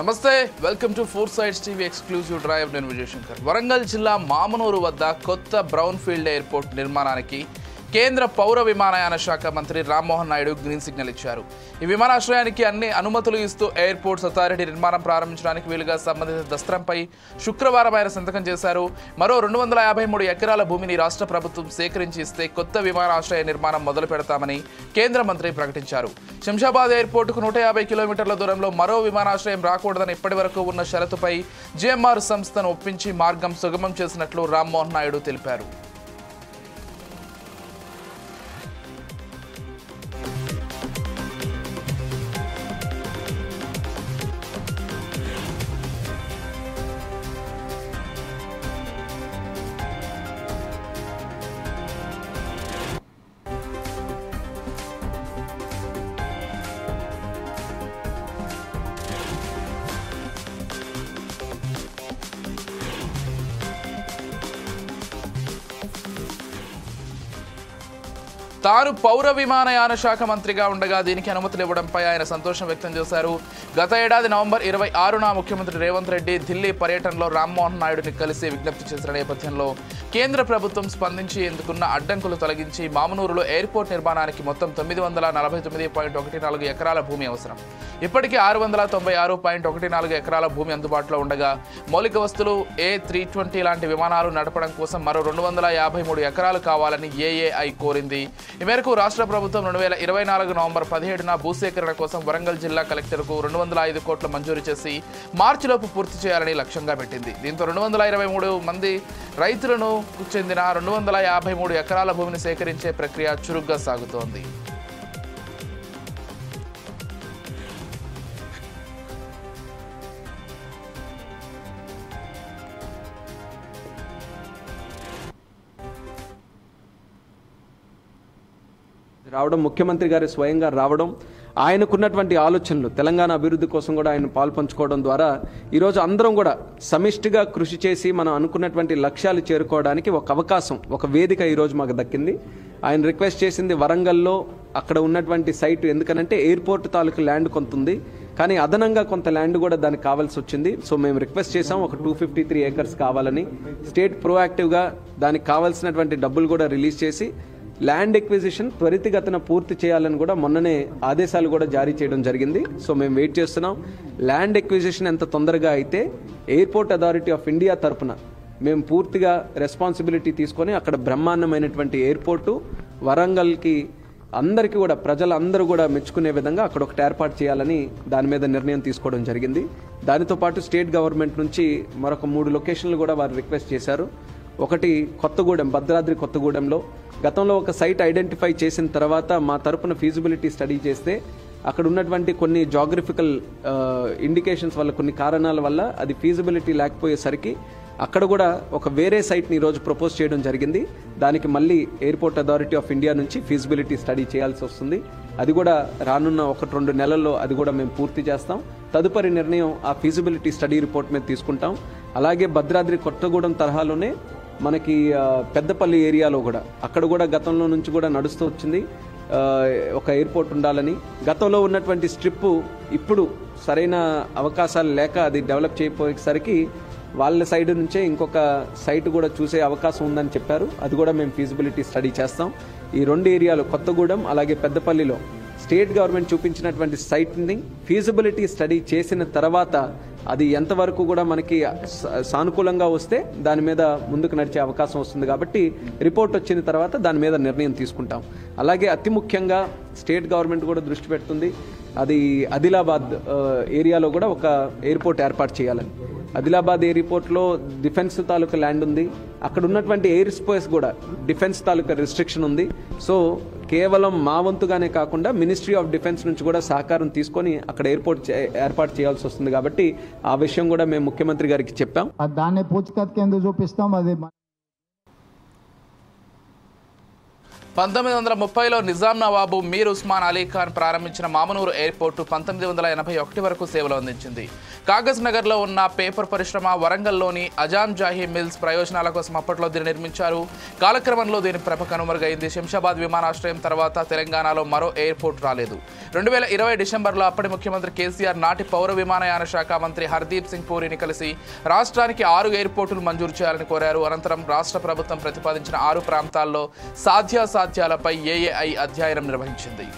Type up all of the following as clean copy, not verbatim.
నమస్తే welcome to four sides TV exclusive drive నేను విజయ్ శంకర్. వరంగల్ జిల్లా మామనూరు వద్ద కొత్త బ్రౌన్ ఫీల్డ్ ఎయిర్పోర్ట్ నిర్మాణానికి కేంద్ర పౌర విమానయాన శాఖ మంత్రి రామ్మోహన్ నాయుడు గ్రీన్ సిగ్నల్ ఇచ్చారు. ఈ విమానాశ్రయానికి అన్ని అనుమతులు ఇస్తూ ఎయిర్పోర్ట్స్ అథారిటీ నిర్మాణం ప్రారంభించడానికి వీలుగా సంబంధిత దస్త్రంపై శుక్రవారం ఆయన సంతకం చేశారు. మరో 253 ఎకరాల భూమిని రాష్ట్ర ప్రభుత్వం సేకరించి ఇస్తే కొత్త విమానాశ్రయ నిర్మాణం మొదలు పెడతామని కేంద్ర మంత్రి ప్రకటించారు. శంషాబాద్ ఎయిర్పోర్టుకు 150 కిలోమీటర్ల దూరంలో మరో విమానాశ్రయం రాకూడదని ఇప్పటి వరకు ఉన్న షరతుపై జిఎంఆర్ సంస్థను ఒప్పించి మార్గం సుగమం చేసినట్లు రామ్మోహన్ నాయుడు తెలిపారు. తాను పౌర విమానయాన శాఖ మంత్రిగా ఉండగా దీనికి అనుమతులు ఇవ్వడంపై ఆయన సంతోషం వ్యక్తం చేశారు. గత ఏడాది నవంబర్ 26న ముఖ్యమంత్రి రేవంత్ రెడ్డి ఢిల్లీ పర్యటనలో రామ్మోహన్ నాయుడుని కలిసి విజ్ఞప్తి చేసిన నేపథ్యంలో కేంద్ర ప్రభుత్వం స్పందించి ఎందుకున్న అడ్డంకులు తొలగించి మామనూరులో ఎయిర్పోర్ట్ నిర్మాణానికి మొత్తం 949.14 ఎకరాల భూమి అవసరం. ఇప్పటికీ 696.14 ఎకరాల భూమి అందుబాటులో ఉండగా మౌలిక వస్తువులు A320 లాంటి విమానాలు నడపడం కోసం మరో 253 ఎకరాలు కావాలని ఏఏఐ కోరింది. ఈ మేరకు రాష్ట్ర ప్రభుత్వం 2024 నవంబర్ 17న భూసేకరణ కోసం వరంగల్ జిల్లా కలెక్టర్కు 205 కోట్లు మంజూరు చేసి మార్చిలోపు పూర్తి చేయాలని లక్ష్యంగా పెట్టింది. దీంతో 223 మంది రైతులను చెందిన 253 ఎకరాల భూమిని సేకరించే ప్రక్రియ చురుగ్గా సాగుతోంది. రావడం, ముఖ్యమంత్రి గారు స్వయంగా రావడం, ఆయనకున్నటువంటి ఆలోచనలు తెలంగాణ అభివృద్ధి కోసం కూడా ఆయన పాల్పంచుకోవడం ద్వారా ఈరోజు అందరం కూడా సమిష్టిగా కృషి చేసి మనం అనుకున్నటువంటి లక్ష్యాలు చేరుకోవడానికి ఒక అవకాశం, ఒక వేదిక ఈరోజు మాకు దక్కింది. ఆయన రిక్వెస్ట్ చేసింది వరంగల్లో అక్కడ ఉన్నటువంటి సైట్, ఎందుకనంటే ఎయిర్పోర్ట్ తాలూకు ల్యాండ్ కొంత ఉంది, కానీ అదనంగా కొంత ల్యాండ్ కూడా దానికి కావాల్సి వచ్చింది. సో మేము రిక్వెస్ట్ చేసాం ఒక 253 ఏకర్స్ కావాలని. స్టేట్ ప్రోయాక్టివ్గా దానికి కావాల్సినటువంటి డబ్బులు కూడా రిలీజ్ చేసి ల్యాండ్ ఎక్విజిషన్ త్వరితగతిన పూర్తి చేయాలని కూడా మొన్ననే ఆదేశాలు కూడా జారీ చేయడం జరిగింది. సో మేము వెయిట్ చేస్తున్నాం. ల్యాండ్ ఎక్విజిషన్ ఎంత తొందరగా అయితే ఎయిర్పోర్ట్ అథారిటీ ఆఫ్ ఇండియా తరఫున మేము పూర్తిగా రెస్పాన్సిబిలిటీ తీసుకొని అక్కడ బ్రహ్మాండమైనటువంటి ఎయిర్పోర్టు వరంగల్కి అందరికీ కూడా ప్రజలందరూ కూడా మెచ్చుకునే విధంగా అక్కడ ఒకటి ఏర్పాటు చేయాలని దాని మీద నిర్ణయం తీసుకోవడం జరిగింది. దానితో పాటు స్టేట్ గవర్నమెంట్ నుంచి మరొక 3 లొకేషన్లు కూడా వారు రిక్వెస్ట్ చేశారు. ఒకటి కొత్తగూడెం, భద్రాద్రి కొత్తగూడెంలో గతంలో ఒక సైట్ ఐడెంటిఫై చేసిన తర్వాత మా తరపున ఫీజిబిలిటీ స్టడీ చేస్తే అక్కడ ఉన్నటువంటి కొన్ని జాగ్రఫికల్ ఇండికేషన్స్ వల్ల, కొన్ని కారణాల వల్ల అది ఫీజిబిలిటీ లేకపోయేసరికి అక్కడ కూడా ఒక వేరే సైట్ని ఈరోజు ప్రపోజ్ చేయడం జరిగింది. దానికి మళ్ళీ ఎయిర్పోర్ట్ అథారిటీ ఆఫ్ ఇండియా నుంచి ఫీజిబిలిటీ స్టడీ చేయాల్సి వస్తుంది. అది కూడా రానున్న 1-2 నెలల్లో అది కూడా మేము పూర్తి చేస్తాం. తదుపరి నిర్ణయం ఆ ఫీజిబిలిటీ స్టడీ రిపోర్ట్ మీద తీసుకుంటాం. అలాగే భద్రాద్రి కొత్తగూడెం తరహాలోనే మనకి పెద్దపల్లి ఏరియాలో కూడా అక్కడ కూడా గతంలో నుంచి కూడా నడుస్తూ వచ్చింది ఒక ఎయిర్పోర్ట్ ఉండాలని. గతంలో ఉన్నటువంటి స్ట్రిప్ ఇప్పుడు సరైన అవకాశాలు లేక అది డెవలప్ చేయకపోయేసరికి వాళ్ళ సైడ్ నుంచే ఇంకొక సైట్ కూడా చూసే అవకాశం ఉందని చెప్పారు. అది కూడా మేము ఫీజిబిలిటీ స్టడీ చేస్తాం. ఈ 2 ఏరియాలు కొత్తగూడెం అలాగే పెద్దపల్లిలో స్టేట్ గవర్నమెంట్ చూపించినటువంటి సైట్ని ఫీజిబిలిటీ స్టడీ చేసిన తర్వాత అది ఎంతవరకు కూడా మనకి సానుకూలంగా వస్తే దాని మీద ముందుకు నడిచే అవకాశం వస్తుంది. కాబట్టి రిపోర్ట్ వచ్చిన తర్వాత దాని మీద నిర్ణయం తీసుకుంటాం. అలాగే అతి ముఖ్యంగా స్టేట్ గవర్నమెంట్ కూడా దృష్టి పెడుతుంది, అది ఆదిలాబాద్ ఏరియాలో కూడా ఒక ఎయిర్పోర్ట్ ఏర్పాటు చేయాలని. ఆదిలాబాద్ ఎయిర్పోర్ట్లో డిఫెన్స్ తాలూకా ల్యాండ్ ఉంది. అక్కడ ఉన్నటువంటి ఎయిర్ స్పేస్ కూడా డిఫెన్స్ తాలూకా రిస్ట్రిక్షన్ ఉంది. సో కేవలం మా వంతుగానే కాకుండా మినిస్ట్రీ ఆఫ్ డిఫెన్స్ నుంచి కూడా సహకారం తీసుకొని అక్కడ ఎయిర్పోర్ట్ ఏర్పాటు చేయాల్సి వస్తుంది. కాబట్టి ఆ విషయం కూడా మేము ముఖ్యమంత్రి గారికి చెప్పాం. దాన్ని పూచికత్తు కింద చూపిస్తాం. అది 1930లో నిజాం నవాబు మీర్ ఉస్మాన్ అలీ ఖాన్ ప్రారంభించిన మామనూరు ఎయిర్పోర్టు 1981 వరకు సేవలు అందించింది. కాగజ్ నగర్లో ఉన్న పేపర్ పరిశ్రమ, వరంగల్లోని అజాం జాహీ మిల్స్ ప్రయోజనాల కోసం అప్పట్లో దీన్ని నిర్మించారు. కాలక్రమంలో దీని ప్రభ కనుమరుగైంది. శంషాబాద్ విమానాశ్రయం తర్వాత తెలంగాణలో మరో ఎయిర్పోర్ట్ రాలేదు. 2020 డిసెంబర్లో అప్పటి ముఖ్యమంత్రి కేసీఆర్ నాటి పౌర విమానయాన శాఖ మంత్రి హర్దీప్ సింగ్ పూరిని కలిసి రాష్ట్రానికి 6 ఎయిర్పోర్టులు మంజూరు చేయాలని కోరారు. అనంతరం రాష్ట్ర ప్రభుత్వం ప్రతిపాదించిన 6 ప్రాంతాల్లో సాధ్యాలపై ఏఏఐ అధ్యయనం నిర్వహించింది.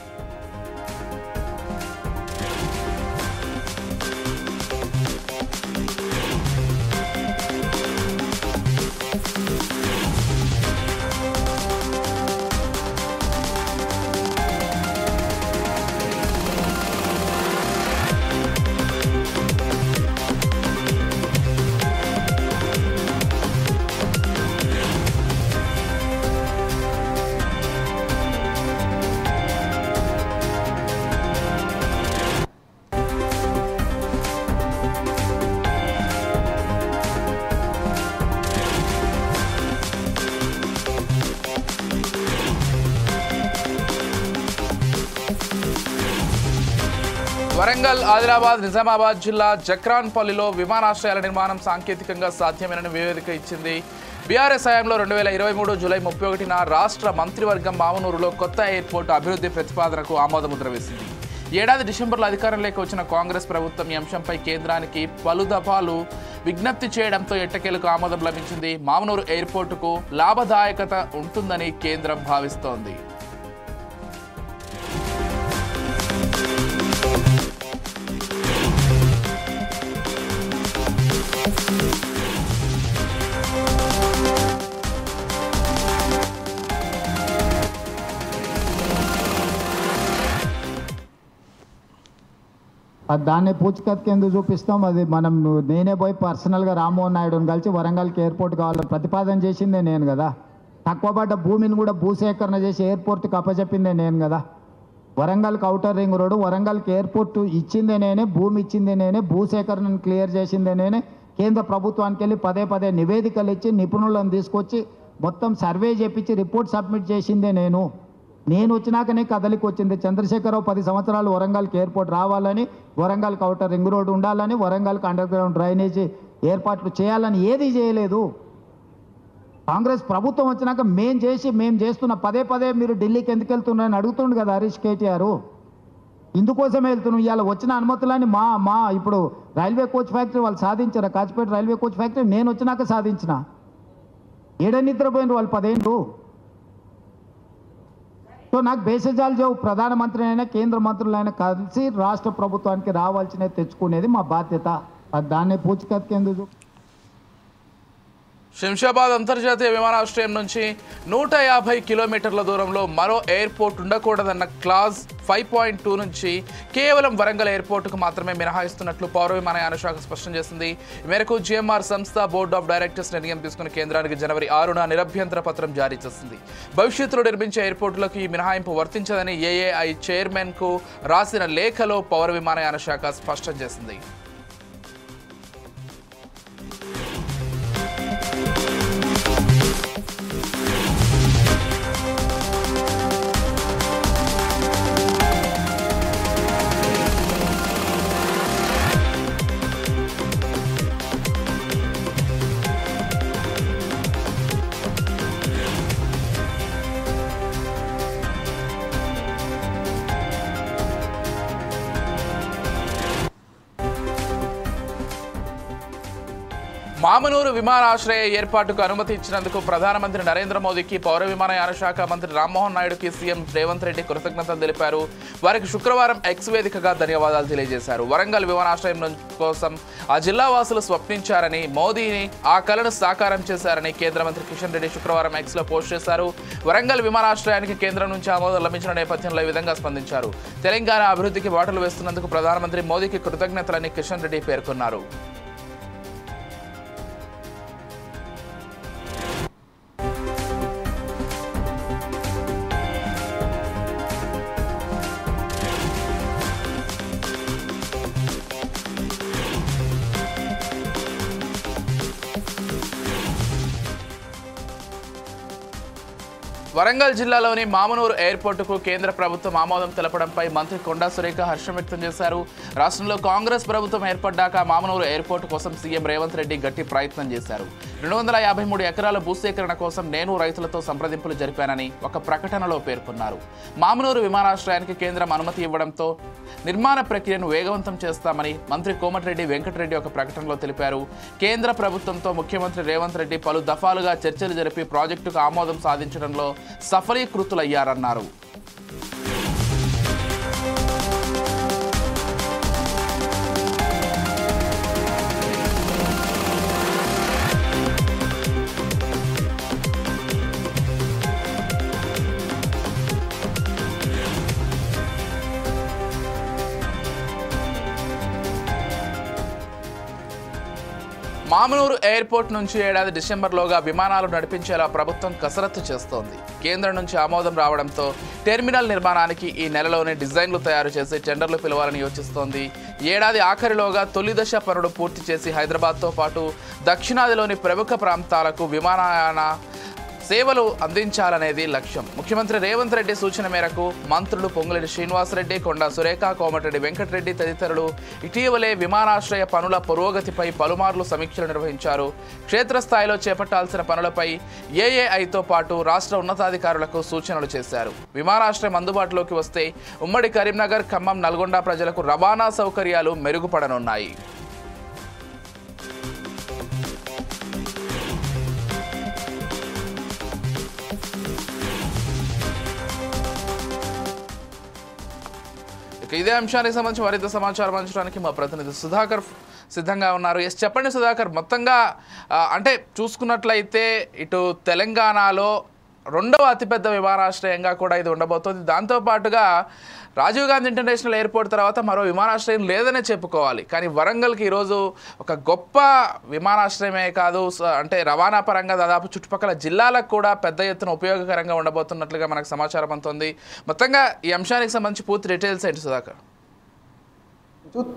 వరంగల్, ఆదిలాబాద్, నిజామాబాద్ జిల్లా జక్రాన్పల్లిలో విమానాశ్రయాల నిర్మాణం సాంకేతికంగా సాధ్యమేనని నివేదిక ఇచ్చింది. బీఆర్ఎస్ హయాంలో 2023 జూలై 31న రాష్ట్ర మంత్రివర్గం మామనూరులో కొత్త ఎయిర్పోర్టు అభివృద్ధి ప్రతిపాదనకు ఆమోదముద్ర వేసింది. ఏడాది డిసెంబర్లో అధికారంలోకి వచ్చిన కాంగ్రెస్ ప్రభుత్వం ఈ అంశంపై కేంద్రానికి పలు దఫాలు విజ్ఞప్తి చేయడంతో ఎట్టకేలకు ఆమోదం లభించింది. మామనూరు ఎయిర్పోర్టుకు లాభదాయకత ఉంటుందని కేంద్రం భావిస్తోంది. దాన్ని పూచికత్తుకి ఎందుకు చూపిస్తాం? అది నేనే పోయి పర్సనల్గా రామ్మోహన్ నాయుడుని కలిసి వరంగల్కి ఎయిర్పోర్ట్ కావాలని ప్రతిపాదన చేసిందే నేను కదా. తక్కువ పడ్డ భూమిని కూడా భూసేకరణ చేసి ఎయిర్పోర్ట్కి అప్పచెప్పిందే నేను కదా. వరంగల్కి ఔటర్ రింగ్ రోడ్డు, వరంగల్కి ఎయిర్పోర్ట్ ఇచ్చిందే నేనే, భూమి ఇచ్చిందే నేనే, భూసేకరణను క్లియర్ చేసిందే నేనే. కేంద్ర ప్రభుత్వానికి వెళ్ళి పదే నివేదికలు ఇచ్చి నిపుణులను తీసుకొచ్చి మొత్తం సర్వే చేపించి రిపోర్ట్ సబ్మిట్ చేసిందే నేను వచ్చినాకనే కదలికి వచ్చింది. చంద్రశేఖరరావు 10 సంవత్సరాలు వరంగల్కి ఎయిర్పోర్ట్ రావాలని, వరంగల్కి ఔటర్ రింగ్ రోడ్ ఉండాలని, వరంగల్కి అండర్ గ్రౌండ్ డ్రైనేజీ ఏర్పాట్లు చేయాలని ఏది చేయలేదు. కాంగ్రెస్ ప్రభుత్వం వచ్చినాక మేము చేస్తున్న పదే మీరు ఢిల్లీకి ఎందుకు వెళ్తున్నారని అడుగుతుండు కదా హరీష్ కేటీఆర్. ఇందుకోసమే వెళ్తున్నాం. ఇవాళ వచ్చిన అనుమతులని మా ఇప్పుడు రైల్వే కోచ్ ఫ్యాక్టరీ వాళ్ళు సాధించారు. కాచిపేట రైల్వే కోచ్ ఫ్యాక్టరీ నేను వచ్చినాక సాధించిన. నిద్రపోయినారు వాళ్ళు 10 ఏళ్ళు. సో నాకు బేసిజాలు చెవు. ప్రధానమంత్రి అయినా కేంద్ర మంత్రులైనా కలిసి రాష్ట్ర ప్రభుత్వానికి రావాల్సినవి తెచ్చుకునేది మా బాధ్యత. దాన్ని పూచికత్తుకెందుకు? శంషాబాద్ అంతర్జాతీయ విమానాశ్రయం నుంచి 150 కిలోమీటర్ల దూరంలో మరో ఎయిర్పోర్ట్ ఉండకూడదన్న క్లాజ్ 5.2 నుంచి కేవలం వరంగల్ ఎయిర్పోర్టుకు మాత్రమే మినహాయిస్తున్నట్లు పౌర విమానయాన శాఖ స్పష్టం చేసింది. ఈ మేరకు జిఎంఆర్ సంస్థ బోర్డ్ ఆఫ్ డైరెక్టర్స్ నిర్ణయం తీసుకుని కేంద్రానికి జనవరి 6న నిరభ్యంతర పత్రం జారీ చేసింది. భవిష్యత్తులో నిర్మించే ఎయిర్పోర్టులకు ఈ మినహాయింపు వర్తించదని ఏఏఐ చైర్మన్కు రాసిన లేఖలో పౌర విమానయాన శాఖ స్పష్టం చేసింది. మామనూరు విమానాశ్రయ ఏర్పాటుకు అనుమతి ఇచ్చినందుకు ప్రధానమంత్రి నరేంద్ర మోదీకి పౌర విమానయాన శాఖ మంత్రి రామ్మోహన్ నాయుడుకి సీఎం రేవంత్ రెడ్డి కృతజ్ఞతలు తెలిపారు. వారికి శుక్రవారం ఎక్స్ వేదికగా ధన్యవాదాలు తెలియజేశారు. వరంగల్ విమానాశ్రయం కోసం ఆ జిల్లా వాసులు స్వప్నించారని, మోదీని ఆ కలను సాకారం చేశారని కేంద్ర మంత్రి కిషన్ రెడ్డి శుక్రవారం ఎక్స్లో పోస్ట్ చేశారు. వరంగల్ విమానాశ్రయానికి కేంద్రం నుంచి ఆమోదం లభించిన నేపథ్యంలో ఈ విధంగా స్పందించారు. తెలంగాణ అభివృద్ధికి బాటలు వేస్తున్నందుకు ప్రధానమంత్రి మోదీకి కృతజ్ఞతలని కిషన్ రెడ్డి పేర్కొన్నారు. వరంగల్ జిల్లాలోని మామునూరు ఎయిర్పోర్టుకు కేంద్ర ప్రభుత్వం ఆమోదం తెలపడంపై మంత్రి కొండా సురేఖ హర్షం వ్యక్తం చేశారు. రాష్ట్రంలో కాంగ్రెస్ ప్రభుత్వం ఏర్పడ్డాక మామునూరు ఎయిర్పోర్టు కోసం సీఎం రేవంత్ రెడ్డి గట్టి ప్రయత్నం చేశారు. 253 ఎకరాల భూసేకరణ కోసం నేను రైతులతో సంప్రదింపులు జరిపానని ఒక ప్రకటనలో పేర్కొన్నారు. మామునూరు విమానాశ్రయానికి కేంద్రం అనుమతి ఇవ్వడంతో నిర్మాణ ప్రక్రియను వేగవంతం చేస్తామని మంత్రి కోమటిరెడ్డి వెంకటరెడ్డి ఒక ప్రకటనలో తెలిపారు. కేంద్ర ప్రభుత్వంతో ముఖ్యమంత్రి రేవంత్ రెడ్డి పలు దఫాలుగా చర్చలు జరిపి ప్రాజెక్టుకు ఆమోదం సాధించడంలో సఫలీకృతులయ్యారన్నారు. మామునూరు ఎయిర్పోర్ట్ నుంచి ఏడాది డిసెంబర్లోగా విమానాలు నడిపించేలా ప్రభుత్వం కసరత్తు చేస్తోంది. కేంద్రం నుంచి ఆమోదం రావడంతో టెర్మినల్ నిర్మాణానికి ఈ నెలలోనే డిజైన్లు తయారు చేసి టెండర్లు పిలవాలని యోచిస్తోంది. ఏడాది ఆఖరిలోగా తొలి దశ పనులు పూర్తి చేసి హైదరాబాద్తో పాటు దక్షిణాదిలోని ప్రముఖ ప్రాంతాలకు విమానయాన సేవలు అందించాలనేది లక్ష్యం. ముఖ్యమంత్రి రేవంత్ రెడ్డి సూచన మేరకు మంత్రులు పొంగులేటి శ్రీనివాసరెడ్డి, కొండా సురేఖ, కోమటిరెడ్డి వెంకటరెడ్డి తదితరులు ఇటీవలే విమానాశ్రయ పనుల పురోగతిపై పలుమార్లు సమీక్షలు నిర్వహించారు. క్షేత్రస్థాయిలో చేపట్టాల్సిన పనులపై ఏఏఐతో పాటు రాష్ట్ర ఉన్నతాధికారులకు సూచనలు చేశారు. విమానాశ్రయం అందుబాటులోకి వస్తే ఉమ్మడి కరీంనగర్, ఖమ్మం, నల్గొండ ప్రజలకు రవాణా సౌకర్యాలు మెరుగుపడనున్నాయి. ఇదే అంశానికి సంబంధించి మరింత సమాచారం అందించడానికి మా ప్రతినిధి సుధాకర్ సిద్ధంగా ఉన్నారు. చెప్పండి సుధాకర్, మొత్తంగా అంటే చూసుకున్నట్లయితే ఇటు తెలంగాణలో రెండవ అతిపెద్ద విమానాశ్రయంగా కూడా ఇది ఉండబోతోంది. దాంతోపాటుగా రాజీవ్ గాంధీ ఇంటర్నేషనల్ ఎయిర్పోర్ట్ తర్వాత మరో విమానాశ్రయం లేదనే చెప్పుకోవాలి. కానీ వరంగల్కి ఈరోజు ఒక గొప్ప విమానాశ్రయమే కాదు, అంటే రవాణా పరంగా దాదాపు చుట్టుపక్కల జిల్లాలకు కూడా పెద్ద ఎత్తున ఉపయోగకరంగా ఉండబోతున్నట్లుగా మనకు సమాచారం అందుతుంది. మొత్తంగా ఈ అంశానికి సంబంధించి పూర్తి డీటెయిల్స్ ఏంటి సుధాకర్?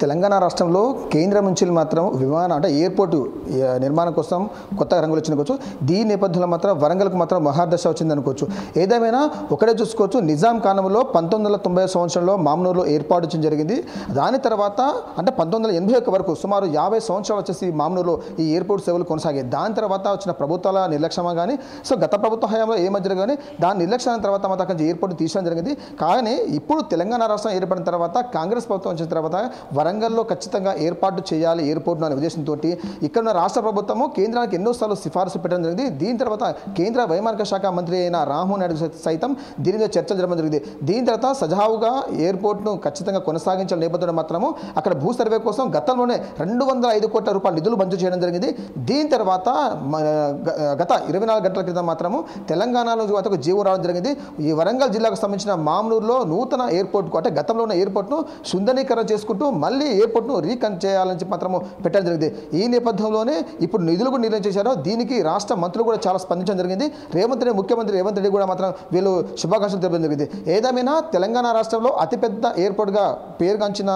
తెలంగాణ రాష్ట్రంలో కేంద్రం నుంచి మాత్రం అంటే ఎయిర్పోర్టు నిర్మాణం కోసం కొత్త రంగులు వచ్చిందనుకోవచ్చు. దీని నేపథ్యంలో మాత్రం వరంగల్కు మాత్రం మహాదశ వచ్చిందనుకోవచ్చు. ఏదేమైనా ఒకటే చూసుకోవచ్చు, నిజాం కాలంలో 1990 సంవత్సరంలో మామునూరులో ఏర్పాటు చేయడం జరిగింది. దాని తర్వాత అంటే 1981 వరకు సుమారు 50 సంవత్సరాలు వచ్చేసి మామునూరులో ఈ ఎయిర్పోర్ట్ సేవలు కొనసాగాయి. దాని తర్వాత వచ్చిన ప్రభుత్వాల నిర్లక్ష్యం కానీ గత ప్రభుత్వ హయాంలో ఏమధ్య కానీ దాని నిర్లక్ష్యం తర్వాత మాత్రం ఎయిర్పోర్ట్ తీసుకోవడం జరిగింది. కానీ ఇప్పుడు తెలంగాణ రాష్ట్రం ఏర్పడిన తర్వాత కాంగ్రెస్ ప్రభుత్వం వచ్చిన తర్వాత వరంగల్లో ఖచ్చితంగా ఏర్పాటు చేయాలి ఎయిర్పోర్ట్ అనే ఉద్దేశంతో ఇక్కడ ఉన్న రాష్ట్ర ప్రభుత్వము కేంద్రానికి ఎన్నోసార్లు సిఫారసు పెట్టడం జరిగింది. దీని తర్వాత కేంద్ర వైమానిక శాఖ మంత్రి అయిన రామ్మోహన్ నాయుడు సైతం దీని మీద చర్చలు జరగడం జరిగింది. దీని తర్వాత సజావుగా ఎయిర్పోర్ట్ను ఖచ్చితంగా కొనసాగించాల నేపథ్యంలో మాత్రము అక్కడ భూ సర్వే కోసం గతంలోనే 205 కోట్ల రూపాయల నిధులు మంజూరు చేయడం జరిగింది. దీని తర్వాత గత 24 గంటల క్రితం మాత్రము తెలంగాణలో ఒక జీవో రావడం జరిగింది. ఈ వరంగల్ జిల్లాకు సంబంధించిన మామునూరులో నూతన ఎయిర్పోర్ట్కు అంటే గతంలో ఉన్న ఎయిర్పోర్ట్ను సుందరీకరణ చేసుకుంటూ మళ్ళీ ఎయిర్పోర్ట్ను రీకన్ చేయాలని చెప్పి మాత్రము పెట్టడం జరిగింది. ఈ నేపథ్యంలోనే ఇప్పుడు నిధులు కూడా నిర్ణయం చేశారు. దీనికి రాష్ట్ర మంత్రులు కూడా చాలా స్పందించడం జరిగింది. ముఖ్యమంత్రి రేవంత్ రెడ్డి కూడా మాత్రం వీళ్ళు శుభాకాంక్షలు తెలపడం జరిగింది. ఏదేమైనా తెలంగాణ రాష్ట్రంలో అతిపెద్ద ఎయిర్పోర్ట్గా పేరుగాంచిన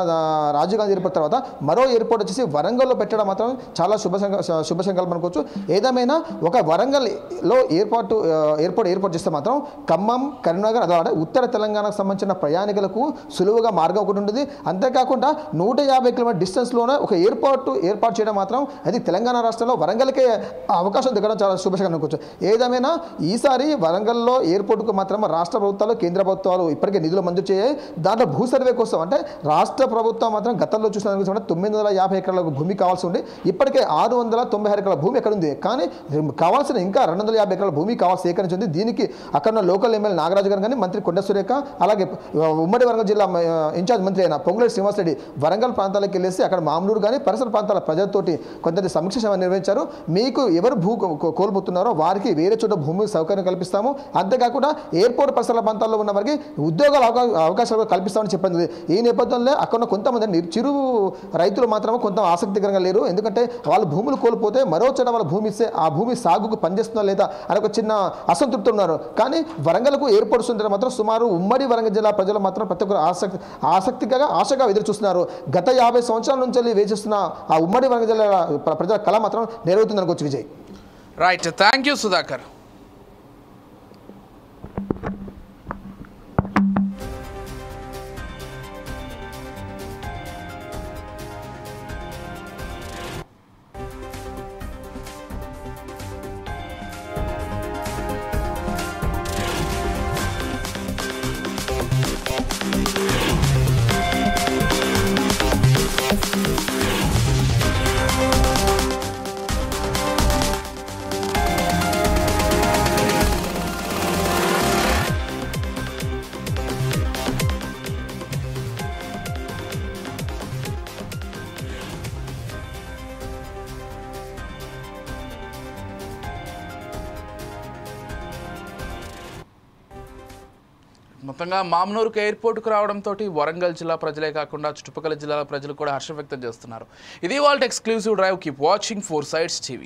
రాజీవ్ గాంధీ ఎయిర్పోర్ట్ తర్వాత మరో ఎయిర్పోర్ట్ వచ్చేసి వరంగల్లో పెట్టడం మాత్రం చాలా శుభ సంకల్పం అనుకోవచ్చు. ఏదేమైనా ఒక వరంగల్లో ఎయిర్పోర్ట్ చేస్తే మాత్రం ఖమ్మం, కరీంనగర్ అదే ఉత్తర తెలంగాణకు సంబంధించిన ప్రయాణికులకు సులువుగా మార్గం ఒకటి ఉంటుంది. అంతేకాకుండా 150 కిలోమీటర్ డిస్టెన్స్లోనే ఒక ఏర్పాటు చేయడం మాత్రం అది తెలంగాణ రాష్ట్రంలో వరంగల్కే అవకాశం దిగడం చాలా శుభశకం అనుకోవచ్చు. ఏదేమైనా ఈసారి వరంగల్లో ఎయిర్పోర్టుకు మాత్రం రాష్ట్ర ప్రభుత్వాలు, కేంద్ర ప్రభుత్వాలు ఇప్పటికే నిధులు మంజూరు చేయాలి. దాంట్లో భూ సర్వే కోసం అంటే రాష్ట్ర ప్రభుత్వం మాత్రం గతంలో చూసిన 950 ఎకరాల భూమి కావాల్సి ఉంది. ఇప్పటికే 696 ఎకరాల భూమి ఎక్కడ ఉంది. కానీ కావాల్సిన ఇంకా 250 ఎకరాల భూమి సేకరించింది. దీనికి అక్కడ ఉన్న లోకల్ ఎమ్మెల్యే నాగరాజు గారు కానీ మంత్రి కొండా సురేఖ అలాగే ఉమ్మడి వరంగల్ జిల్లా ఇన్ఛార్జ్ మంత్రి అయిన పొంగులేటి శ్రీనివాసరెడ్డి వరంగల్ ప్రాంతాలకు వెళ్ళేసి అక్కడ మామునూరు కానీ పరిసర ప్రాంతాల ప్రజలతోటి కొంత సమీక్ష సభ నిర్వహించారు. మీకు ఎవరు భూ కోల్పోతున్నారో వారికి వేరే చోట భూమి సౌకర్యం కల్పిస్తాము, అంతేకాకుండా ఎయిర్పోర్ట్ పరిసర ప్రాంతాల్లో ఉన్న వారికి ఉద్యోగాల అవకాశాలు కల్పిస్తామని చెప్పింది. ఈ నేపథ్యంలో అక్కడ కొంతమంది చిరు రైతులు మాత్రం కొంత ఆసక్తికరంగా లేరు. ఎందుకంటే వాళ్ళు భూములు కోల్పోతే మరో చోట వాళ్ళ భూమి ఇస్తే ఆ భూమి సాగుకు పనిచేస్తుందా లేదా అని ఒక చిన్న అసంతృప్తి ఉన్నారు. కానీ వరంగల్కు ఎయిర్పోర్ట్స్ ఉంటే మాత్రం సుమారు ఉమ్మడి వరంగల్ జిల్లా ప్రజలు మాత్రం ప్రతి ఒక్కరు ఆశగా ఎదురు చూస్తున్నారు. గత 50 సంవత్సరాల నుంచి వేచిస్తున్న ఆ ఉమ్మడి వరంగల్ జిల్లా ప్రజల కళ మాత్రం నెరవేరుతుంది అనుకోవచ్చు. Vijay, right, thank you Sudhakar. మొత్తంగా మామ్నూరుకు ఎయిర్పోర్ట్కు రావడంతో వరంగల్ జిల్లా ప్రజలే కాకుండా చుట్టుపక్కల జిల్లాల ప్రజలు కూడా హర్షం వ్యక్తం చేస్తున్నారు. ఇది వాళ్ళ exclusive drive. Keep watching 4 Sides TV.